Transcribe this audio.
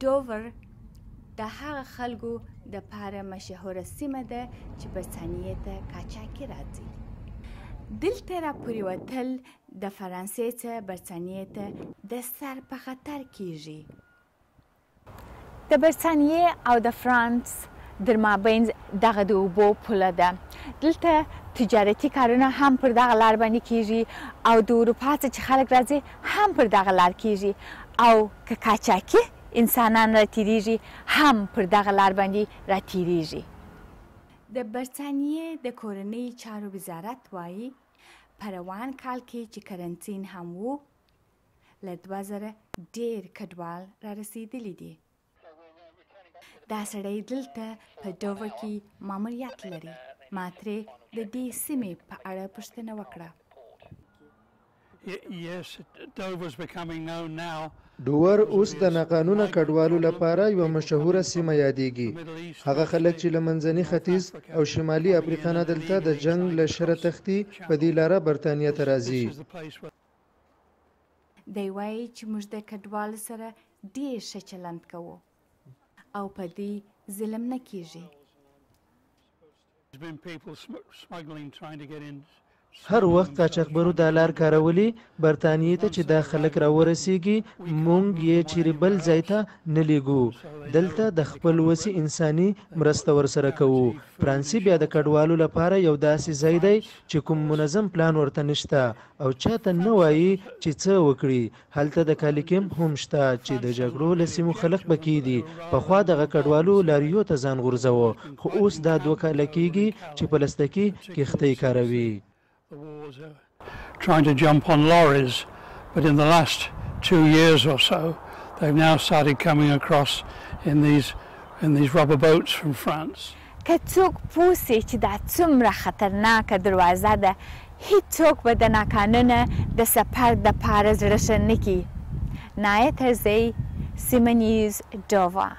ډوور د هغه خلکو دپاره مشهوره سیمه ده چې برطانیې ته قاچاقي راځي. دلته راپورې وتل د فرانسې څخه برطانیې ته د سر په خطر کیږي. د برطانیې او د فرانس در مابین دغه د اوبو پوله ده. دلته تجارتي کارونه هم پر دغه لار باندې کیږي او د اروپا څخه چې خلک راځي هم پر دغه لار کیږي او که قاچاقي انسانان راتیریږي هم پر دغه لار باندې راتیریږي. د برطانیې د کورنۍ چارو وزارت وایي په روان کال کې چې کرنټین هم و له 2000 ډېر کډوال را رسېدلي دي. دا سړی دلته په ډوور کې ماموریت لري. ما ترې د دې سیمې په اړه پوښتنه وکړه. ډوور اوس د ناقانونه کډوالو لپاره یوه مشهوره سیمه یادېږي. هغه خلک چې له منځني ختیځ او شمالي افریقا نه دلته د جنګ له شره تښتي په دې لاره برطانیې ته راځي. دی وایي چې موږ د کډوالو سره ډېر ښه چلند کوو او په دې ظلم نه کیږي. هر وخت قاچاقبرو دا لار کارولي برطانیې ته چې دا خلک راورسیږي مونږ یې چیرې بل ځای ته نه لیږو. دلته د خپل وسې انساني مرسته ورسره کوو. فرانسې بیا د کډوالو لپاره یو داسې ځای دی چې کوم منظم پلان ورته نشته او چاته نه وایي چې څه وکړي. هلته د کالیکیم هم شته چې د جګړو له سیمو خلک پکې دي. پخوا دغه کډوالو لاریو ته ځان غورځوه خو اوس دا 2 کاله کېږي چې پلاستیکي کښتۍ کاروي. The wars are trying to jump on lorries, but in the last 2 years or so, they've now started coming across in these rubber boats from France. که څوک پوه سي چې دا څومره خطرناکه دروازه ده هیڅوک به د ناقانونه د سفر دپاره زړه ښه نه کړي. نایه ترزی، سیمه نیوز، ډوور.